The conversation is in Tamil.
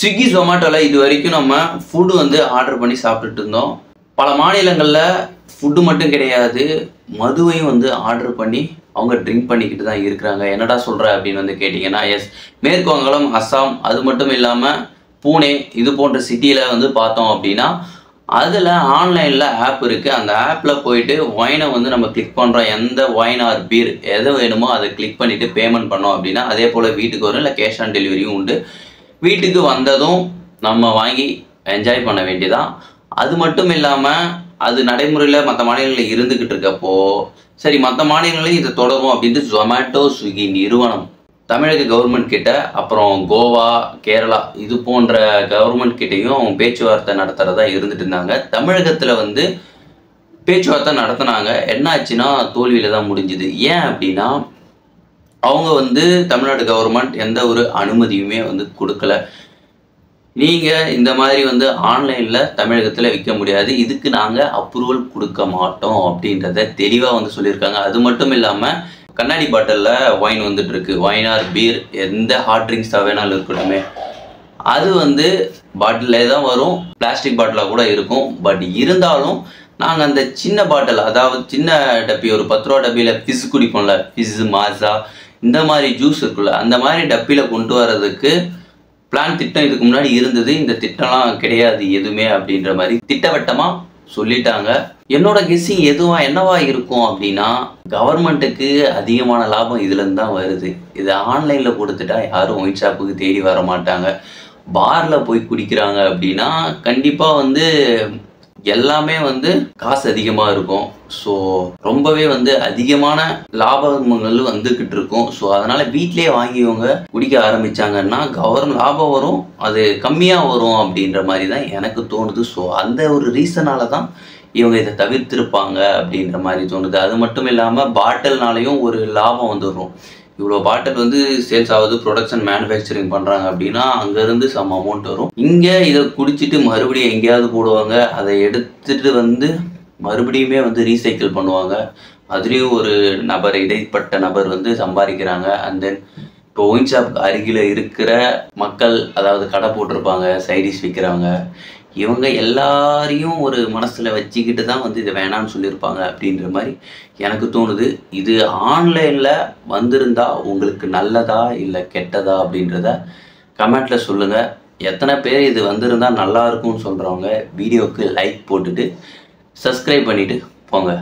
ஸ்விக்கி ஜொமேட்டோல இது வரைக்கும் நம்ம ஃபுட் வந்து ஆர்டர் பண்ணி சாப்பிட்டுட்டு இருந்தோம். பல மாநிலங்களில் ஃபுட்டு மட்டும் கிடையாது, மதுவையும் வந்து ஆர்டர் பண்ணி அவங்க ட்ரிங்க் பண்ணிக்கிட்டு தான் இருக்கிறாங்க. என்னடா சொல்கிற அப்படின்னு வந்து கேட்டிங்கன்னா, எஸ், மேற்கு வங்காளம், அஸ்ஸாம், அது மட்டும் இல்லாமல் பூனே இது போன்ற சிட்டியில் வந்து பார்த்தோம் அப்படின்னா அதில் ஆன்லைனில் ஆப் இருக்குது. அந்த ஆப்பில் போயிட்டு ஒயினை வந்து நம்ம கிளிக் பண்ணுறோம். எந்த ஒயின் ஆர் பீர் எது வேணுமோ அதை கிளிக் பண்ணிவிட்டு பேமெண்ட் பண்ணோம் அப்படின்னா அதே போல் வீட்டுக்கு வரும். இல்லை கேஷ் ஆன் டெலிவரியும் உண்டு. வீட்டுக்கு வந்ததும் நம்ம வாங்கி என்ஜாய் பண்ண வேண்டியதான். அது மட்டும் இல்லாமல் அது நடைமுறையில் மற்ற மாநிலங்களில் இருந்துக்கிட்டு இருக்கப்போ சரி மற்ற மாநிலங்களையும் இதை தொடரும் அப்படின்ட்டு ஜொமேட்டோ ஸ்விக்கி நிறுவனம் தமிழக கவர்மெண்ட் கிட்ட, அப்புறம் கோவா, கேரளா இது போன்ற கவர்மெண்ட் கிட்டையும் பேச்சுவார்த்தை நடத்துகிறதா இருந்துட்டு இருந்தாங்க. தமிழகத்தில் வந்து பேச்சுவார்த்தை நடத்தினாங்க. என்ன ஆச்சுன்னா தோல்வியில் தான் முடிஞ்சுது. ஏன் அப்படின்னா அவங்க வந்து தமிழ்நாடு கவர்மெண்ட் எந்த ஒரு அனுமதியுமே வந்து கொடுக்கல. நீங்கள் இந்த மாதிரி வந்து ஆன்லைனில் தமிழகத்தில் விற்க முடியாது, இதுக்கு நாங்கள் அப்ரூவல் கொடுக்க மாட்டோம் அப்படின்றத தெளிவாக வந்து சொல்லியிருக்காங்க. அது மட்டும் இல்லாமல் கண்ணாடி பாட்டிலில் ஒயின் வந்துட்டு இருக்கு. ஒயின் ஆர் பீர் எந்த ஹாட் ட்ரிங்க்ஸாக வேணாலும் இருக்கணுமே, அது வந்து பாட்டிலே தான் வரும். பிளாஸ்டிக் பாட்டிலாக கூட இருக்கும். பட் இருந்தாலும் நாங்கள் அந்த சின்ன பாட்டில், அதாவது சின்ன டப்பி, ஒரு 10 ரூபா டப்பியில் ஃபிஸ் குடிப்போம்ல, ஃபிஸ், மாசா இந்த மாதிரி ஜூஸ் இருக்குல்ல, அந்த மாதிரி டப்பியில் கொண்டு வரதுக்கு பிளான் திட்டம் இதுக்கு முன்னாடி இருந்தது. இந்த திட்டம்லாம் கிடையாது எதுவுமே அப்படின்ற மாதிரி திட்டவட்டமாக சொல்லிட்டாங்க. என்னோட கெஸ்ஸிங் என்னவா இருக்கும் அப்படின்னா, கவர்மெண்ட்டுக்கு அதிகமான லாபம் இதுலேருந்து தான் வருது. இது ஆன்லைனில் கொடுத்துட்டா யாரும் ஒயின் ஷாப்புக்கு தேடி வர மாட்டாங்க. பாரில் போய் குடிக்கிறாங்க அப்படின்னா கண்டிப்பாக வந்து எல்லாமே வந்து காசு அதிகமாக இருக்கும். ஸோ ரொம்பவே வந்து அதிகமான லாபங்கள் வந்துக்கிட்டு இருக்கும். ஸோ அதனால் வீட்டிலே வாங்கியவங்க குடிக்க ஆரம்பித்தாங்கன்னா லாபம் வரும், அது கம்மியாக வரும் அப்படின்ற மாதிரி தான் எனக்கு தோணுது. ஸோ அந்த ஒரு ரீசனால தான் இவங்க இதை தவிர்த்திருப்பாங்க அப்படின்ற மாதிரி தோணுது. அது மட்டும் இல்லாமல் பாட்டில்னாலையும் ஒரு லாபம் வந்துடும். இவ்வளோ பாட்டில் வந்து சேல்ஸ் ஆகுது, ப்ரொடக்ஷன் மேனுஃபேக்சரிங் பண்ணுறாங்க அப்படின்னா அங்கேருந்து சம் அமௌண்ட் வரும். இங்கே இதை குடிச்சிட்டு மறுபடியும் எங்கேயாவது போடுவாங்க, அதை எடுத்துகிட்டு வந்து மறுபடியுமே வந்து ரீசைக்கிள் பண்ணுவாங்க. அதுலேயும் ஒரு நபர், இடைப்பட்ட நபர் வந்து சம்பாதிக்கிறாங்க. அண்ட் தென் இப்போ ஒயின் ஷாப் அருகில் இருக்கிற மக்கள், அதாவது கடை போட்டிருப்பாங்க, சைடிஷ் விற்கிறவங்க, இவங்க எல்லாரையும் ஒரு மனசில் வச்சுக்கிட்டு தான் வந்து இதை வேணான்னு சொல்லியிருப்பாங்க அப்படின்ற மாதிரி எனக்கு தோணுது. இது ஆன்லைனில் வந்திருந்தா உங்களுக்கு நல்லதா இல்லை கெட்டதா அப்படின்றத கமெண்ட்டில் சொல்லுங்கள். எத்தனை பேர் இது வந்திருந்தால் நல்லா இருக்கும்னு சொல்கிறவங்க வீடியோவுக்கு லைக் போட்டுட்டு சப்ஸ்கிரைப் பண்ணிவிட்டு போங்க.